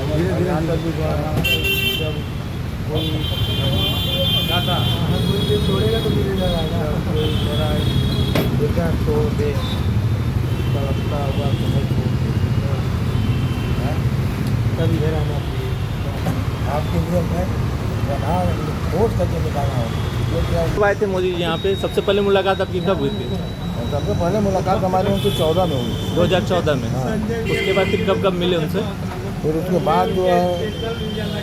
धीरे धीरे अंदर भी जब कोई जाता कोई छोड़ेगा तो मिलेगा कोई मेरा देखा तो दे तड़पता हुआ तुम्हें तभी घर आना चाहिए आपके लिए मैं बना खोज करके बताना हो। कब आए थे मोदी जी यहाँ पे? सबसे पहले मुलाकात आपकी कब हुई थी? सबसे पहले मुलाकात हमारी उनकी 14 में हुई 2014 में। हाँ। उसके बाद फिर कब कब मिले उनसे? फिर उसके बाद जो है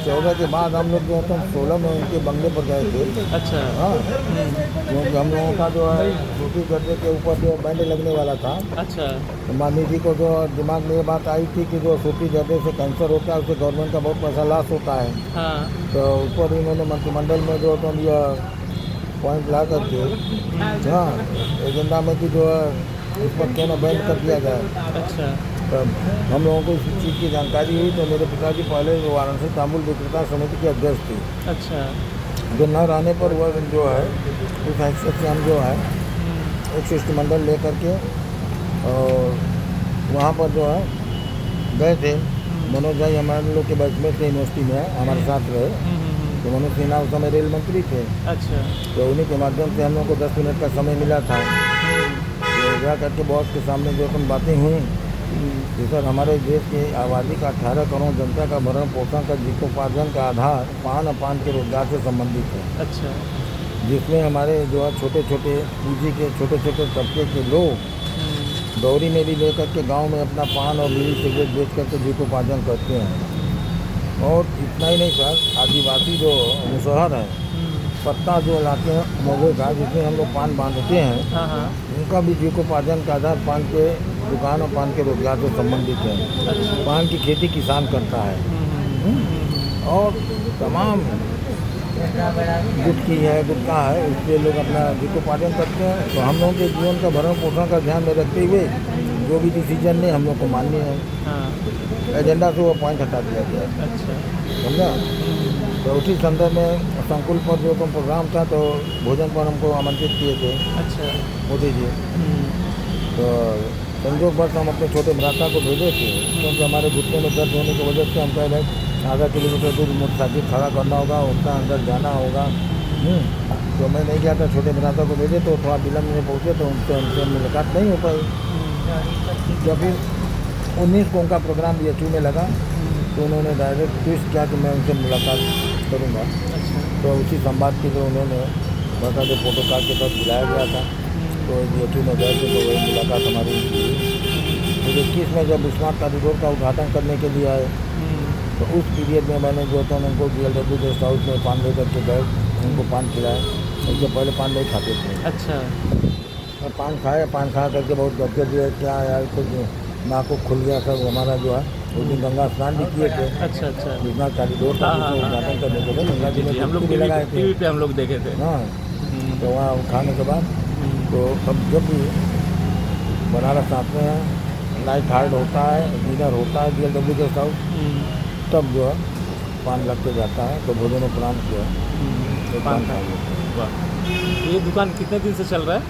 14 के बाद हम लोग जो है तो 16 में उनके बंगले पर गए थे। अच्छा। हाँ क्योंकि हम लोगों का जो है सूफी गड्ढे के ऊपर जो बैंड लगने वाला था। अच्छा। तो मामी जी को जो दिमाग में ये बात आई थी कि जो सूफी गड्ढे से कैंसर होता है उससे गवर्नमेंट का बहुत पैसा लॉस होता है। हाँ। तो ऊपर इन्होंने मंत्रिमंडल में जो तो यह पॉइंट ला करके हाँ एजेंडा में कि जो है इस पर क्यों ना बैन कर दिया जाए। अच्छा। तब हम लोगों को इस चीज़ की जानकारी हुई तो मेरे पिताजी पहले वाराणसी तांबुल विक्रेता समिति के अध्यक्ष थे। अच्छा। जो न रहने पर वह जो है उस हैसियत से हम जो है एक शिष्टमंडल ले करके और वहाँ पर जो है गए थे। मनोज भाई हमारे लोग के बैचमेट थे, यूनिवर्सिटी में हमारे साथ रहे। तो मनोज सिन्हा उस समय रेल मंत्री थे। अच्छा। तो उन्हीं के माध्यम से हम लोग को 10 मिनट का समय मिला था। तो जा करके बॉस के सामने जो अपन बातें हुई कि सर हमारे देश की आबादी का 18 करोड़ जनता का भरण पोषण का जीविकोपार्जन का आधार पान और पान के रोजगार से संबंधित है। अच्छा। जिसमें हमारे जो है छोटे छोटे पूंजी के छोटे छोटे तबके के लोग दौरी में भी लेकर के गांव में अपना पान और बीड़ी सिगरेट बेच करके जीविकोपार्जन करते हैं। और इतना ही नहीं सर, आदिवासी जो मुसहर है पत्ता जो लाते हैं मोगे का जिसमें हम लोग पान बांधते हैं। हाँ हाँ। उनका भी जीविकोपार्जन का आधार पान के दुकान और पान के रोजगार से संबंधित है। अच्छा। पान की खेती किसान करता है। और तमाम गुटकी है गुटका है इसलिए लोग अपना जीविकोपार्जन करते हैं। तो हम लोगों के जीवन का भरण पोषण का ध्यान में रखते हुए जो भी डिसीजन ने हम लोग को माननी है। हाँ। एजेंडा से वो पॉइंट हटा दिया गया। अच्छा। समझा। तो उसी संदर्भ में संकुल पर जो प्रोग्राम था तो भोजन पर हमको आमंत्रित किए थे अच्छा। मोदी जी। तो संजोगवश हम अपने छोटे भ्राता को भेजे थे क्योंकि हमारे घुटने में दर्द होने की वजह से हम कह रहे आधा किलोमीटर दूर मोटरसाइकिल खड़ा करना होगा, उसका अंदर जाना होगा। तो मैं नहीं गया था, छोटे भ्राता को भेजे तो थोड़ा विलम्ब में पहुँचे तो उनसे मुलाकात नहीं हो पाई। जब फिर 19 को उनका प्रोग्राम BHU में लगा तो उन्होंने डायरेक्ट ट्विस्ट किया कि मैं उनसे मुलाकात करूँगा। अच्छा। तो उसी संवाद के लिए उन्होंने बता जो प्रोटोकॉल के तहत बुलाया गया था तो BHU में गए थे तो वही मुलाकात हमारी हुई। फिर 21 में जब स्मार्ट कॉरिडोर का उद्घाटन करने के लिए आए तो उस पीरियड में मैंने जो था उनको GLW गेस्ट हाउस में पान लेकर के गए, उनको पान खिलाया। उनसे पहले पान नहीं खाते थे। अच्छा। और पान खाए, पान खा करके बहुत गदगद दिया क्या यार कुछ नाक को खुल गया सब हमारा जो है। उस दिन गंगा स्नान भी किए थे। अच्छा। अच्छा। स्मार्ट कॉरिडोर का उद्घाटन करने के लिए गंगा जी में हम लोग डुबकी भी लगाए थे। टीवी पे हम लोग देखे थे। हाँ तो वहाँ खाने के बाद तो अब जब भी बनारस आते हैं नाइट हाल्ट होता है, डिनर होता है GLW गेस्ट हाउस, तब जो है पान लग के जाता है तो भोजन उपरांत जो है तो पान खा लेते हैं। वाह। ये दुकान कितने दिन से चल रहा है?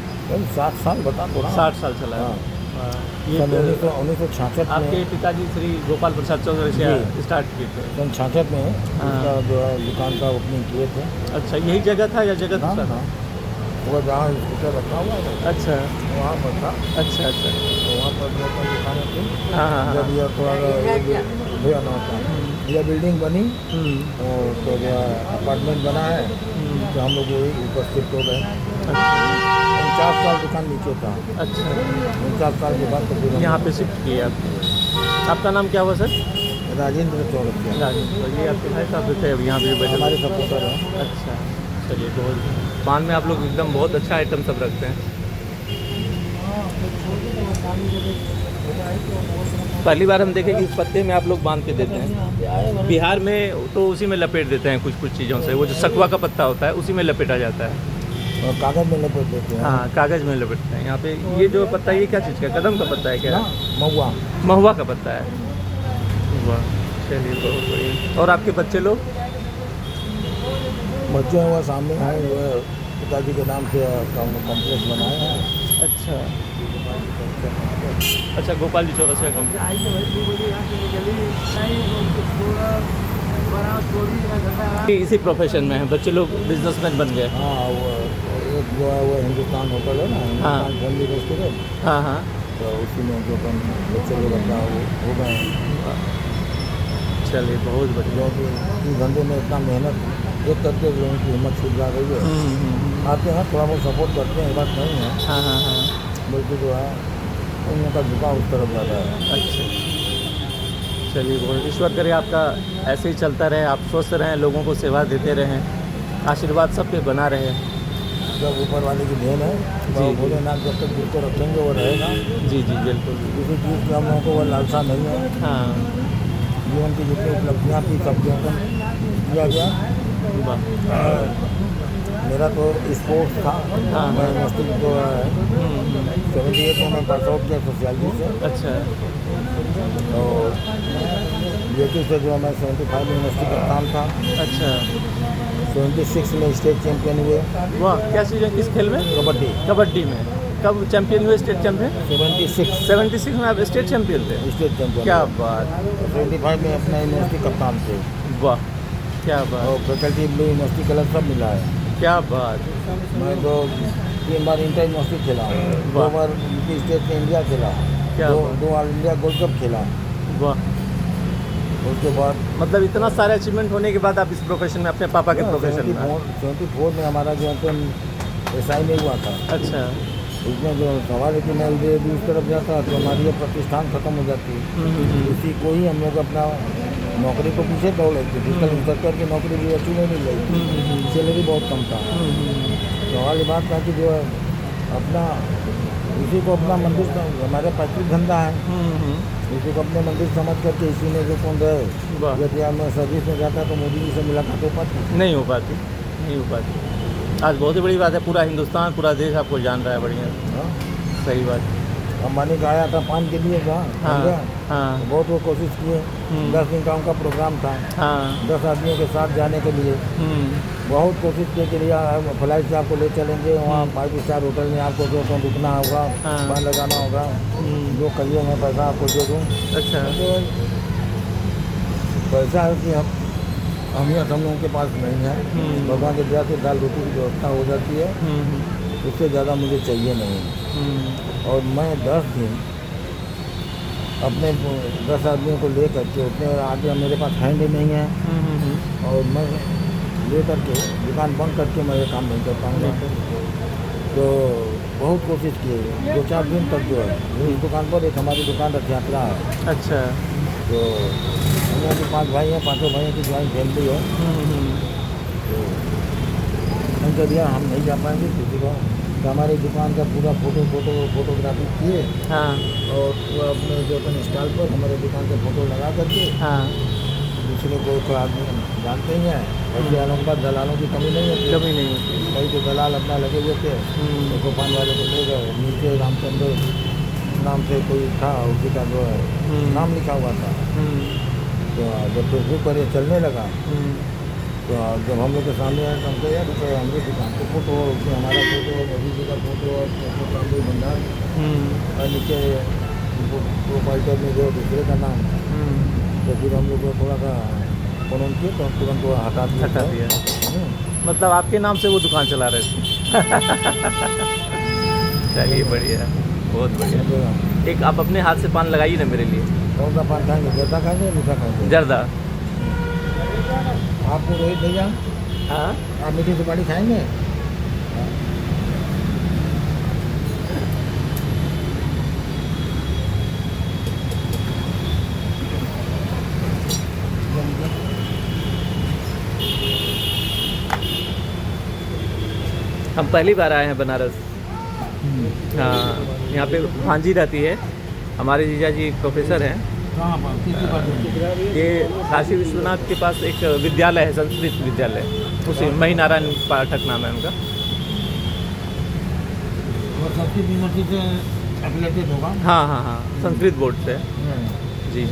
60 साल बता तो रहा। 60 साल चला है। हाँ। वाह। सन ये 1966 आपके में पिताजी श्री गोपाल प्रसाद चौधरी से स्टार्ट किए थे। सन 66 में इसका जो है दुकान का ओपनिंग किए थे। अच्छा, यही जगह था या जगह हाँ दूसरा था? हाँ वो जहाँ स्कूटर रखा हुआ है अच्छा। वहाँ पर था। अच्छा। अच्छा। तो वहाँ पर जो अपन दुकानें थी हाँ हाँ जब यह थोड़ा भैया नौका यह बिल्डिंग बनी और तो जो अपार्टमेंट बना है तो हम लोग वही ऊपर शिफ्ट हो गए। 49 साल दुकान नीचे था। अच्छा। 49 साल के बाद तो फिर यहाँ पे शिफ्ट किए आप। आपका नाम क्या हुआ सर? राजेंद्र चौरसिया राजेंद्र। ये आपके भाई साहब थे यहाँ पे बैठे? हमारे सपोर्टर हैं। अच्छा। चलिए बहुत पान में आप लोग एकदम बहुत अच्छा आइटम सब रखते हैं। पहली बार हम देखें कि इस पत्ते में आप लोग बांध के देते हैं। बिहार में तो उसी में लपेट देते हैं कुछ कुछ चीज़ों से, वो जो सकुआ का पत्ता होता है उसी में लपेटा जाता है। और कागज़ में लपेट देते हैं। हाँ, कागज़ में लपेटते हैं। यहाँ पे ये जो पत्ता ये क्या चीज़ का? कदम का पत्ता है क्या? महुआ महुआ का पत्ता है। वाह। चलिए बहुत बढ़िया। और आपके बच्चे लोग? बच्चे हैं वो सामने हैं वो पिताजी के नाम से कॉम्प्लेक्स बनाए हैं। अच्छा। अच्छा, गोपाल जी चौरसिया का। इसी प्रोफेशन में हैं, बच्चे लोग बिजनेसमैन बन गए। हाँ वो एक जो है वो हिंदुस्तान होटल है ना, हिंदुस्तान फैमिली रेस्टोरेंट, हाँ हाँ। तो उसी में जो अपन बच्चे लोग अपना वो हो गए हैं। चलिए बहुत बढ़िया। जो कि इस धंधे में इतना मेहनत एक करके लोगों की हिम्मत छूट जा रही है। आते हैं थोड़ा बहुत सपोर्ट करते हैं, ये बात नहीं है, हाँ हाँ हाँ। बल्कि जो है उन लोगों का झुकाव उस तरफ ज़्यादा है। अच्छा, चलिए बहुत, ईश्वर करे आपका ऐसे ही चलता रहे, आप स्वस्थ रहें, लोगों को सेवा देते रहें, आशीर्वाद सब पे बना रहे। जब ऊपर वाले की देन है तो जी। भोलेनाथ जब तक जिसको रखेंगे वो रहेगा। जी जी बिल्कुल। किसी चीज़ की हम लोगों को वो लालसा नहीं है। हाँ जीवन की जितनी उपलब्धियाँ थी सबके ऊपर किया गया। वाह। मेरा तो स्पोर्ट्स था। हाँ। मैं यूनिवर्सिटी जो है 78 में मैं पास आउट किया सोशियोलॉजी से। अच्छा तो यूपी से जो है मैं 75 में यूनिवर्सिटी कप्तान था। अच्छा। 76 में स्टेट चैंपियन हुए वाह, क्या चीज़ है, किस खेल में? कबड्डी। कबड्डी में कब चैंपियन हुए, स्टेट चैंपियन? 76 76 में आप स्टेट चैंपियन थे? State champion. क्या बात। 75 में अपना यूनिवर्सिटी कप्तान थे। वाह क्या बात, और फैकल्टी ब्लू यूनिवर्सिटी कलर सब मिला है। क्या बात। मैं तो 3 बार इंटर यूनिवर्सिटी खेला हूँ, 2 बार यूपी स्टेट में इंडिया खेला, क्या बात। 2 ऑल इंडिया गोल्ड कप खेला। वाह, उसके बाद मतलब इतना सारे अचीवमेंट होने के बाद आप इस प्रोफेशन में, अपने पापा के प्रोफेशन में? 74 में हमारा जो है ऐसा ही नहीं हुआ था। अच्छा। उसमें जो सवाल है कि मैं उस तरफ जाता तो हमारी ये प्रतिष्ठान खत्म हो जाती। इसी को ही हम लोग अपना नौकरी को पीछे दौड़ लेते। फिजिकल इंस्ट्रक्टर की नौकरी भी अच्छी नहीं मिल रही थी, सैलरी बहुत कम था। सवाल ये बात था कि जो है अपना इसी को अपना मंदिर, हमारे पैतृक धंधा है, इसी को अपने मंदिर समझ करके इसी में जो कौन वाह। रहे। यदि मैं सर्विस में जाता तो मोदी जी से मुलाकात हो पाती नहीं हो पाती, नहीं हो पाती। आज बहुत ही बड़ी बात है, पूरा हिंदुस्तान, पूरा देश आपको जान रहा है। बढ़िया, हाँ। सही बात। अंबानी का आया था पान के लिए हाँ जहाँ हाँ बहुत वो कोशिश किए। 10 दिन का उनका प्रोग्राम था, हाँ। 10 आदमियों के साथ जाने के लिए बहुत कोशिश की कि फ्लाइट से आपको ले चलेंगे, वहाँ 5 स्टार होटल में आपको जो तो रुकना होगा, हाँ। पान लगाना होगा, जो कहिए मैं पैसा आपको दे दूँ। अच्छा। तो पैसा है कि अहमियत हम लोगों के पास नहीं है। भगवान की दया से दाल रोटी की व्यवस्था हो जाती है, उससे ज़्यादा मुझे चाहिए नहीं। और मैं 10 दिन अपने 10 आदमियों को ले करके, उतने आगे मेरे पास हैंड ही नहीं है, और मैं ले करके दुकान बंद करके मैं ये काम नहीं कर पाऊँगा। तो बहुत कोशिश की, 2-4 दिन तक जो है इस दुकान पर एक हमारी दुकान रथ यात्रा है। अच्छा। तो हम लोग के 5 भाई हैं, 5 भाइयों की ज्वाइंट फैमिली है। तो उनके दिया हम नहीं जा पाएंगे किसी को, तो हमारी दुकान का पूरा फोटोग्राफी किए। हाँ और वो अपने जो अपन स्टॉल पर हमारे दुकान के फोटो लगा करके, हाँ। दूसरे को आदमी जानते ही हैं, ऐसे वालों के पास दलालों की कमी नहीं होती। कभी नहीं होती। कई तो दलाल अपना लगे हुए थे, तो दुकान वाले को ले गए, नीचे रामचंद्र नाम से कोई था, उसी का जो है नाम लिखा हुआ था। तो जब फेसबुक पर ये चलने लगा, तो जब हम लोग के सामने आए तो हमको यार हमारी दुकान के फोटो, उसमें हमारा फोटो, मोदी जी का फोटो और भंडार, और नीचे प्रोपाइटर में जो दूसरे का नाम। तो फिर हम लोग को थोड़ा सा फोन किए तो तुरंत वो हटा दिया। मतलब आपके नाम से वो दुकान चला रहे थे। चलिए बढ़िया, बहुत बढ़िया। एक आप अपने हाथ से पान लगाइए ना मेरे लिए। कौन सा पान खाएंगे, जर्दा खाएंगे, मीठा खाएंगे? जर्दा। आपको रोहित भैया, हाँ आप मीठी सुपारी खाएंगे? हम पहली बार आए हैं बनारस। हाँ, यहाँ पे भांजी रहती है, हमारे जीजा जी एक प्रोफेसर हैं। कहाँ पर, किसकी बात? ये काशी विश्वनाथ के पास एक विद्यालय है, संस्कृत विद्यालय, उसी मही नारायण पाठक नाम है उनका। वो संस्कृत यूनिवर्सिटी से एफिलेटेड होगा। हाँ हाँ हाँ, संस्कृत बोर्ड से। जी।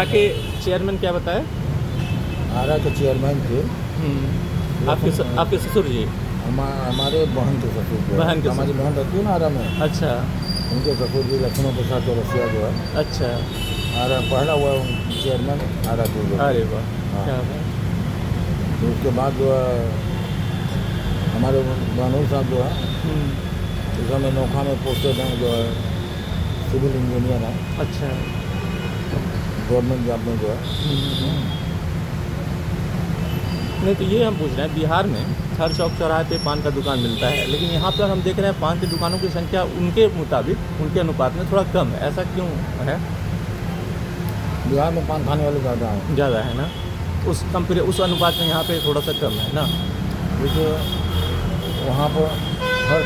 आरा के चेयरमैन क्या बताया? आरा के चेयरमैन थे आपके ससुर जी? हमारे बहन के ससुर थे। बहन के हमारी बहन रहती है ना आरा में, अच्छा उनके ससुर जी लक्ष्मण प्रसाद चौरसिया जो है अच्छा। आरा पहला हुआ चेयरमैन आरा के जो है। अरे वाह, हाँ। क्या बात। तो उसके बाद जो है हमारे भानोर साहब जो है इस समय नोखा में पोस्टेड हैं, जो है सिविल इंजीनियर हैं, अच्छा। गवर्नमेंट जॉब में जो है। नहीं तो ये हम पूछ रहे हैं, बिहार में हर चौक चौराहे पे पान का दुकान मिलता है, लेकिन यहाँ पर हम देख रहे हैं पान की दुकानों की संख्या उनके मुताबिक, उनके अनुपात में थोड़ा कम है। ऐसा क्यों है? बिहार में पान खाने वाले ज़्यादा हैं। ज़्यादा है ना, उस अनुपात में यहाँ पे थोड़ा सा कम है ना। जैसे वहाँ पर हर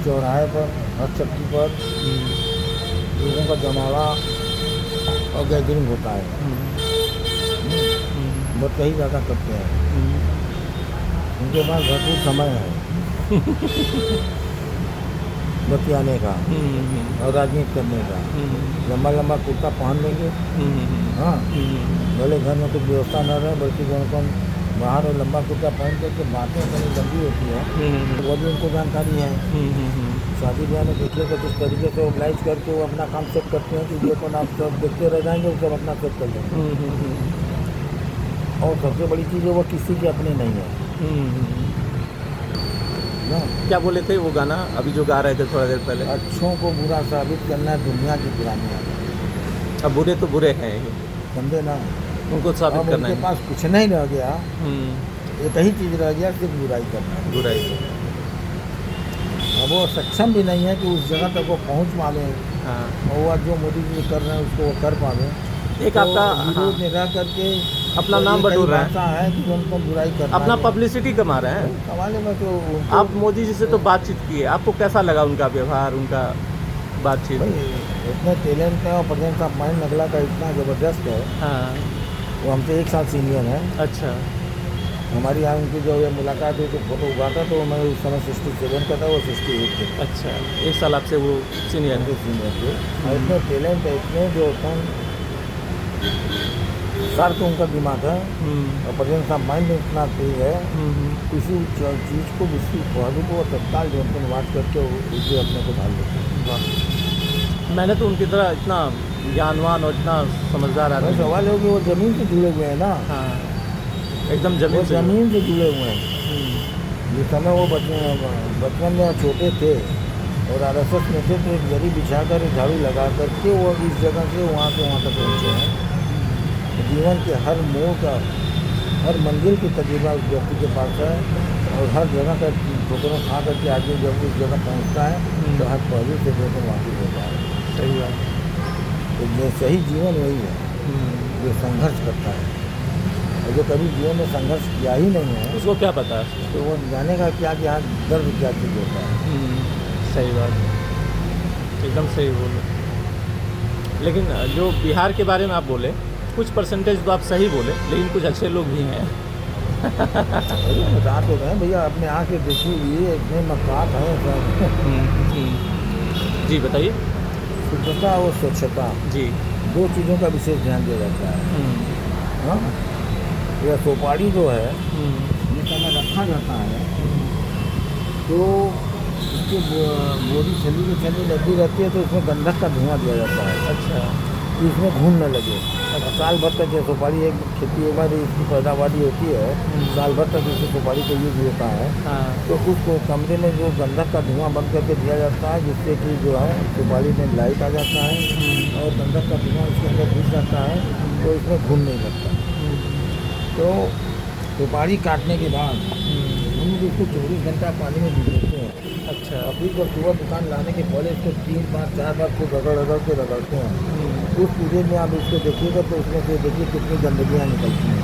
चौराहे पर, हर चक्की पर लोगों का जमावड़ा और गैदरिंग होता है। बट कहीं ज़्यादा करते हैं, उनके पास भरपूर समय है बतियाने का और राजनीति करने का। लंबा लंबा कुर्ता पहन लेंगे, हाँ, भले घर में कुछ व्यवस्था न रहे, बल्कि कौन बाहर और लंबा कुर्ता पहन करके बातें बड़ी लंबी होती है, वो भी उनको जानकारी है। शादी ब्याह में देखिए तो किस तरीके से ऑर्गेनाइज करके वो अपना काम सेट करते हैं कि ये कौन आप सब देखते रह जाएंगे, वो सब अपना सेट कर लेंगे। और सबसे बड़ी चीज़ है वो किसी के अपने नहीं है ना। क्या बोले थे वो गाना अभी जो गा रहे थे थोड़ा देर पहले? अच्छों को बुरा साबित करना दुनिया की पुरानी आदत। अब बुरे तो बुरे हैं ही, समझे ना, उनको साबित अब करना उनके है। पास कुछ नहीं रह गया, एक ही चीज़ रह गया, सिर्फ बुराई करना। बुराई। अब वो सक्षम भी नहीं है कि उस जगह तक वो पहुंच पावे, हाँ। और वो जो मोदी जी कर रहे हैं उसको वो कर पावे। एक तो आपका विरोध में रह करके अपना तो नाम ये बटोर कई रहे हैं। भाषा है कि उनको बुराई करना अपना है। पब्लिसिटी कमा रहे हैं। सवाल में तो उनको- आप मोदी जी से तो बातचीत किए, आपको कैसा लगा उनका व्यवहार, उनका बातचीत? भाई इतने टैलेंट है और प्रेजेंस ऑफ माइंड नगला का इतना ज़बरदस्त है। हाँ। वो हमसे 1 साल सीनियर है। अच्छा हमारी यहाँ उनकी जो ये मुलाकात हुई तो फोटो उठा था, तो मैं उस समय 67 का था, वो 68 थे। अच्छा, 1 साल आपसे वो सीनियर है। सीनियर थे और इतने टैलेंट है, इतने जो सर तो उनका दिमाग है और प्रेजेंस ऑफ माइंड में इतना तेज है, किसी चीज़ को, किसी पहलू को तत्काल जो उनको बात करके उसे अपने को ढाल देते हैं। मैंने तो उनकी तरह इतना ज्ञानवान और इतना समझदार आदमी। सवाल है कि वो ज़मीन से जुड़े हुए हैं ना, हाँ, एकदम वो जमीन से। ज़मीन से जुड़े हुए हैं। जिस समय वो बचपन में छोटे थे और RSS में थे, तो एक जरी बिछा कर झाड़ू लगा करके वो इस जगह से वहाँ तक पहुँचे हैं। जीवन के हर मोड़ का, हर मंजिल की तजुर्बा उस व्यक्ति के पास है, और हर जगह का ठोकरों खा करके आदमी जब उस जगह पहुँचता है तो हर पहलू से बिल्कुल वाकिफ होता है। सही बात। तो ये सही जीवन वही है जो संघर्ष करता है, और जो कभी जीवन में संघर्ष किया ही नहीं है उसको क्या पता है? तो वो जानेगा क्या कि हाँ दर्द क्या चीज़ होता है। सही बात, एकदम सही बोले। लेकिन जो बिहार के बारे में आप बोले, कुछ परसेंटेज तो आप सही बोले, लेकिन कुछ अच्छे लोग भी हैं। बता तो रहे भैया, अपने आँख से देखिए, ये इतने मकान हैं सब। जी बताइए। शुद्धता और स्वच्छता, जी। 2 चीज़ों का विशेष ध्यान दिया जाता है। हाँ, यह सोपारी जो है ये समय रखा जाता है, तो उसकी बोरी छली की छली लगी रहती है, तो उसमें गंधक का धुआं दिया जाता है। अच्छा। कि इसमें घून न लगे। साल भर तक ये सुपारी एक खेती हमारी इसकी पैदावारी होती है, साल भर तक इसकी सुपारी को यूज होता है। हाँ। तो उसको कमरे में जो गंधक का धुआं बंद करके दिया जाता है, जिससे कि जो है सुपारी में लाइट आ जाता है और गंधक का धुआं उसके अंदर घुस जाता है, तो इसमें घून नहीं लगता। तो सुपारी काटने के बाद हम लोग इसको 24 घंटा पानी में भिगोते हैं। अच्छा। और फिर जब सुबह दुकान लाने के पहले इसको 3 बार 4 बार खूब रगड़ के रगड़ते हैं। उस पीरियड में आप इसको देखिएगा तो उसमें से देखिए कितनी गंदगियाँ निकलती हैं,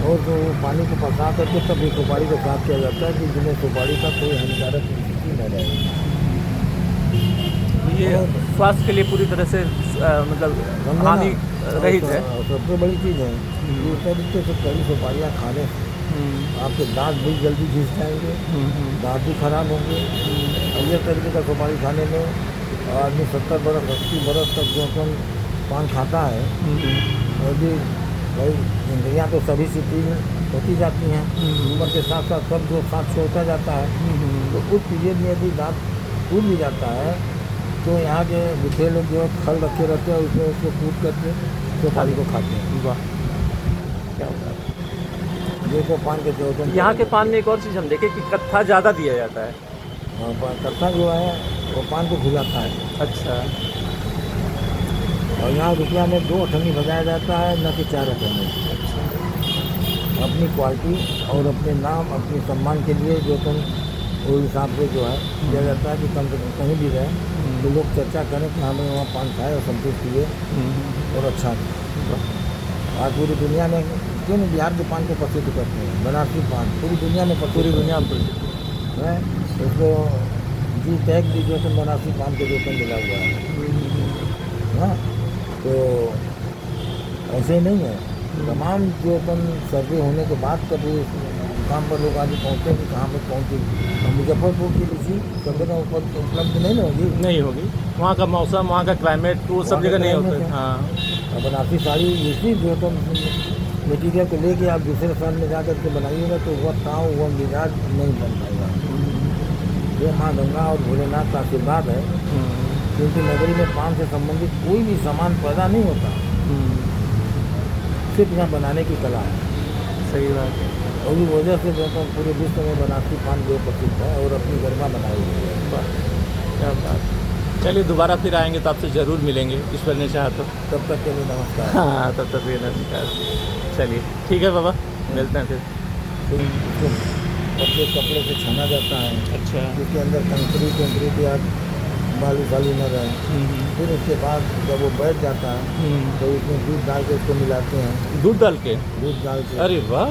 और जो पानी को पका करके तब इस सुपारी को साफ किया जाता है कि जिन्हें सुपारी का कोई हानिकारक स्थिति न रहे। ये स्वास्थ्य के लिए पूरी तरह से मतलब समझे ना? हानि रहित है। और सबसे बड़ी चीज़ है कि उस तरीके से कई सुपारियाँ खाने से आपके दांत भी जल्दी घिस जाएंगे, दांत भी खराब होंगे। और ये तरीके का सुपारी खाने में आदमी 70 बरस 80 बरस तक जो अपन पान खाता है और भी भाई इंद्रियाँ तो सभी सिद्धि में होती जाती हैं, उम्र के साथ साथ सब जो साथ छोड़ता जाता है। तो उस पीरियड में यदि दांत टूट भी जाता है तो यहाँ के बुढ़े लोग जो फल रखे रहते हैं उसमें उसको कूट करके सुपारी को खाते हैं। वाह, क्या बात है। ये तो पान के जो यहाँ के पान में एक और चीज़ हम देखें कि कत्था ज़्यादा दिया जाता है। कत्था जो है वो पान को खिलाता है। अच्छा। और यहाँ रुपया में 2 अठन्नी बजाया जाता है, न कि 4 अठन्नी। अपनी क्वालिटी और अपने नाम अपने सम्मान के लिए जो तुम उस हिसाब से जो है किया जाता है कि कम से कम कहीं भी रहे तो लोग चर्चा करें कि हमें वहाँ पान खाए और संतुष्ट किए और अच्छा। आज पूरी दुनिया में क्यों नहीं बिहार के पान को प्रसिद्ध करते हैं, बनारसी पान पूरी दुनिया में पूरी दुनिया में है। उसको जी टैग भी जो है बनारसी पान के रूप में मिला हुआ है। हाँ, तो ऐसे नहीं है। तमाम जो अपन सर्वे होने के बाद कभी काम पर लोग आज पहुँचते हैं कि कहाँ पर पहुँचे। और मुजफ्फरपुर की लीची कभी ना उपलब्ध नहीं ना होगी, नहीं होगी। वहाँ का मौसम, वहाँ का क्लाइमेट वो सब जगह नहीं होता है। हाँ, और बनारसी साड़ी इसी जो तुम मटीरियल को लेके आप दूसरे स्थान में जा करके बनाइएगा तो वह ताव वह मिजाज नहीं बन पाएगा। ये माँ गंगा और भोलेनाथ का आशीर्वाद है, क्योंकि नगरी में पान से संबंधित कोई भी सामान पैदा नहीं होता, सिर्फ यहाँ बनाने की कला है। सही बात है। और इस वजह से जो है पूरे विश्व में बनारसी पान जो प्रसिद्ध है और अपनी गरिमा बनाई हुई है। क्या बात। चलिए दोबारा फिर आएंगे तो आपसे ज़रूर मिलेंगे, ईश्वर ने चाहा तो। तब तक के लिए नमस्कार। हाँ, तब तक ये नमस्कार। चलिए ठीक है बाबा, मिलते हैं फिर। फिर इसको कपड़े कपड़े से छाना जाता है, अच्छा। जिसके अंदर कंक्रीट या बालू सालू न रहे। फिर उसके बाद जब वो बैठ जाता है तो उसमें दूध डाल के उसको मिलाते हैं। दूध डाल के? दूध डाल के। अरे वाह।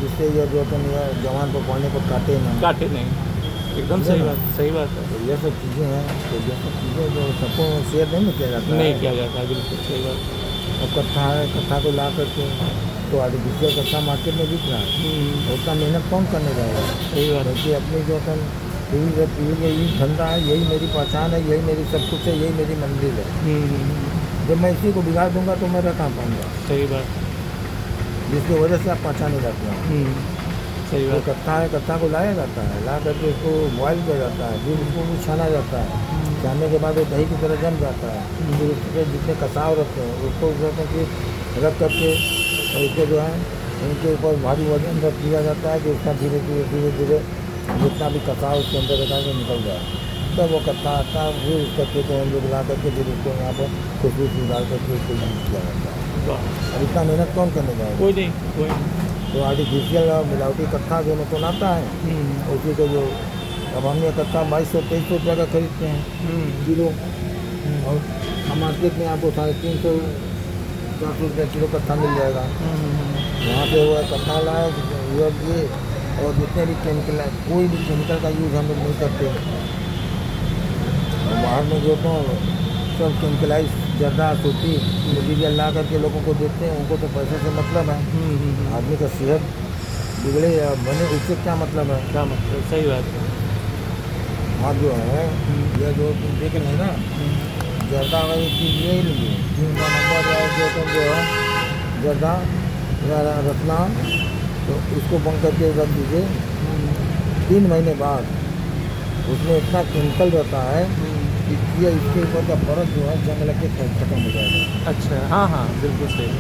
जिससे ये जो अपन जवान को पाने को काटे ना। काटे नहीं, एकदम सही बात, सही बात है। तो ये सब चीज़ें हैं, तो ये सब चीज़ें जो सबको शेयर नहीं किया जाता नहीं किया जाता, बिल्कुल सही बात। अब कट्ठा है, कट्ठा को ला करके तो आर्टिफिशियल कट्ठा मार्केट में बिक रहा है, उतना मेहनत कौन करने जाएगा। सही बात है। क्योंकि अपनी जो अपन यही धंधा है, यही मेरी पहचान है, यही मेरी सब कुछ है, यही मेरी मंजिल है। जब मैं इसी को बिगाड़ दूंगा तो मैं रह कहाँ पाऊँगा। सही बात। जिसकी वजह से आप पहचाने जाते हैं। सही जो बात। कट्ठा है, कट्ठा को लाया जाता है, ला करके उसको बॉयल किया जाता है, फिर उसको भी छाना जाता है। छानने के बाद वो दही की तरह जम जाता है। फिर उसके जितने कसाव रखते हैं उसको फिर रख करके और उसको जो है उनके ऊपर भारी वजन रख दिया जाता है कि उसका धीरे धीरे धीरे धीरे जितना भी कसाव उसके अंदर रहता है वो निकल जाए। तब वो कट्ठा आता है, फिर उस कट्ठे को हम लोग ला करके फिर उसको यहाँ पर खुशबू डाल करके उसको यूज किया जाता है। अब इतना मेहनत कौन करने जाएगा? कोई नहीं, कोई नहीं। तो आर्टिफिशियल और मिलावटी कट्ठा दोनों तो आता है। उसी को जो अब हम ये कट्ठा 2200-2300 रुपये का खरीदते हैं किलो, और हम मार्केट में आपको 350-400 रुपये किलो कट्ठा मिल जाएगा। वहाँ पे वो कट्ठा लाए ये और जितने भी केमिकल है, कोई भी केमिकल का यूज़ हम लोग नहीं करते। बाहर में जो तो सब केमिकलाइज जर्दा सूती मटीरियल ला करके लोगों को देते हैं, उनको तो पैसे से मतलब है। आदमी का सेहत बिगड़े या बने उससे क्या मतलब है? क्या मतलब? सही बात है। हाँ जो है ये जो तुम देख रहे हैं ना, जर्दा वाली चीज़ यही लीजिए, 3 का नंबर जो तुम जो है जर्दा या रत्ना, तो उसको बंद करके रख दीजिए। 3 महीने बाद उसमें इतना केमिकल रहता है कि ये इसके ऊपर का बर्फ जो है जंग लग के खत्म हो जाएगा। अच्छा, हाँ हाँ, बिल्कुल सही।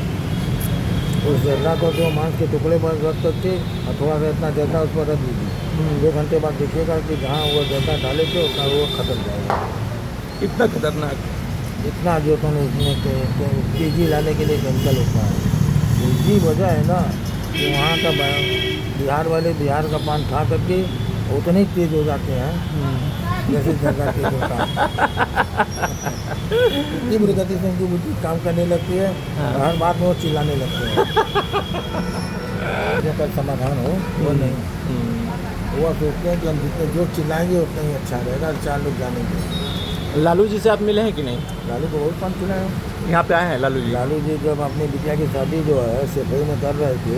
उस जर्दा को जो मांस के टुकड़े पर रख करके और थोड़ा सा इतना जर्दा उस पर रख दीजिए। 2 घंटे बाद देखिएगा कि जहाँ वो जर्दा डाले थे उतना वो खत्म जाएगा। इतना खतरनाक? इतना जो तो उसमें तेजी लाने के लिए केमिकल होता है। इसी वजह है ना कि वहाँ का बिहार वाले बिहार का पान खा करके उतने ही तेज हो जाते हैं जैसे जर्दा तेज होता है। तीव्र गति से उनकी बुद्धि काम करने लगती है और हर बात में वो चिल्लाने लगते हैं। जो समाधान हो वो नहीं, वो सोचते हैं कि हम जितने जोर चिल्लाएंगे उतना ही अच्छा रहेगा, 4 लोग जानेंगे। लालू जी से आप मिले हैं कि नहीं? लालू को बहुत पान खिलाए हैं। यहाँ पे आए हैं लालू जी? लालू जी जब अपनी बिटिया की शादी जो है सेफई में कर रहे थे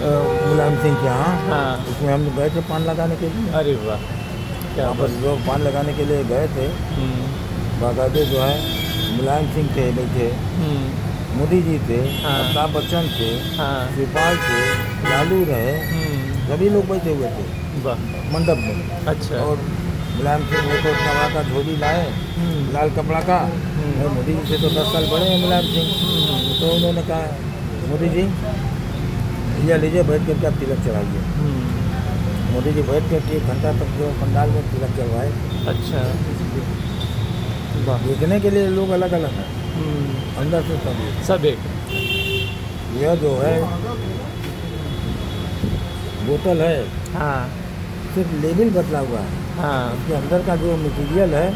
मुलायम सिंह के यहाँ, हाँ। उसमें हम गए थे पान लगाने के लिए। अरे वाह, क्या वहाँ पर लोग पान लगाने के लिए गए थे, बाकायदे जो है मुलायम सिंह थे बैठे, मोदी जी थे, हाँ। अमिताभ बच्चन थे, हाँ। शिवपाल थे, लालू रहे, सभी लोग बैठे हुए थे वाह, मंडप में। अच्छा। और मुलायम सिंह वो तो कपड़ा का झोली लाए, लाल कपड़ा का। और मोदी जी से तो 10 साल बड़े हैं मुलायम सिंह। तो उन्होंने कहा मोदी जी या लीजिए बैठ करके आप तिलक चढ़ाइए। मोदी जी बैठ करके 1 घंटा तक जो पंडाल में तिलक चढ़वाए। अच्छा, वाह। देखने के लिए लोग अलग अलग हैं, अंदर से सब एक। सब एक। यह जो है बोतल है, हाँ सिर्फ लेबल बदला हुआ है, हाँ, उसके अंदर का जो मटेरियल है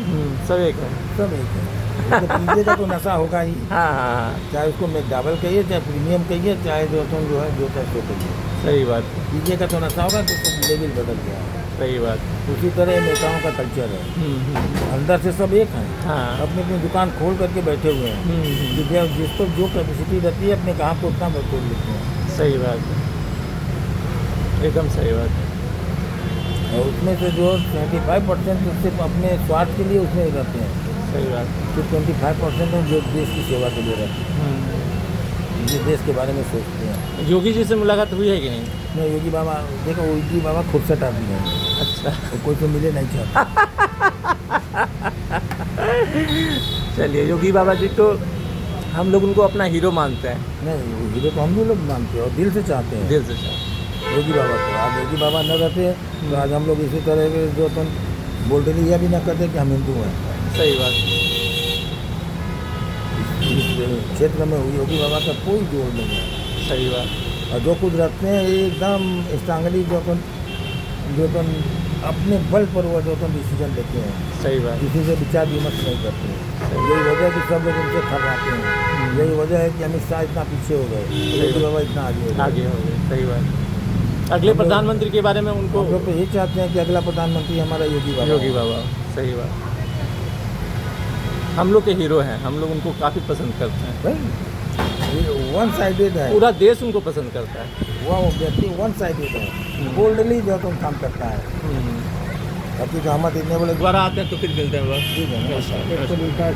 सब एक है। सब एक है। उसके पीछे का तो नशा होगा ही, हाँ हाँ, चाहे उसको मैकडॉवेल कहिए, चाहे प्रीमियम कहिए, चाहे जो तुम जो है जो चाहे सो कहिए, सही बात, पीछे का तो नशा होगा, तो लेबल बदल गया है। सही बात। उसी तरह नेताओं का कल्चर है, अंदर से सब एक हैं, हाँ। अपनी अपनी दुकान खोल करके बैठे हुए हैं। कि जिसको जो कैपेसिटी रहती है अपने कहाँ को उतना खोल लेते हैं। सही बात है, एकदम सही बात है। और उसमें से जो 25% सिर्फ अपने स्वार्थ के लिए उसमें रहते हैं, सही बात। सिर्फ 25% हैं जो देश की सेवा के लिए रहते हैं, जो देश के बारे में सोचते हैं। योगी जी से मुलाकात हुई है कि नहीं? नहीं, योगी बाबा देखो, योगी बाबा खुद से आदमी हैं, अच्छा। तो कोई तो मिले नहीं चाहता। चलिए, योगी बाबा जी तो हम लोग उनको अपना हीरो मानते हैं। नहीं, वो हीरो तो हम भी लोग मानते हैं और दिल से चाहते हैं दिल से चाहते योगी बाबा को। आज योगी बाबा न रहते तो आज हम लोग इसी तरह के जो तुम बोलते यह भी न करते कि हम हिंदू हैं। हैं। सही बात। इस क्षेत्र में योगी बाबा का कोई जोड़ नहीं है। सही बात। और जो कुछ रखते हैं एकदम स्ट्रांगली जो तुम अपने बल पर वो जो तुम डिसीजन लेते हैं, सही बात। किसी से विचार विमर्श नहीं करते हैं। यही वजह है कि सब लोग उनसे खर्राते हैं। यही वजह है कि अमित शाह इतना पीछे हो गए, योगी बाबा इतना आगे हो गए। आगे हो गए, सही बात। अगले प्रधानमंत्री के बारे में उनको हम लोग तो यही चाहते हैं कि अगला प्रधानमंत्री हमारा योगी बाबा। योगी बाबा, सही बात। हम लोग के हीरो हैं, हम लोग उनको काफ़ी पसंद करते हैं। वन साइडेड है, पूरा देश उनको पसंद करता है। वह व्यक्ति वन साइडेड है, बोल्डली जो तुम काम करता है। बाकी जो हम इतने बड़े दोबारा आते हैं तो फिर मिलते हैं बस। ठीक है, नमस्कार।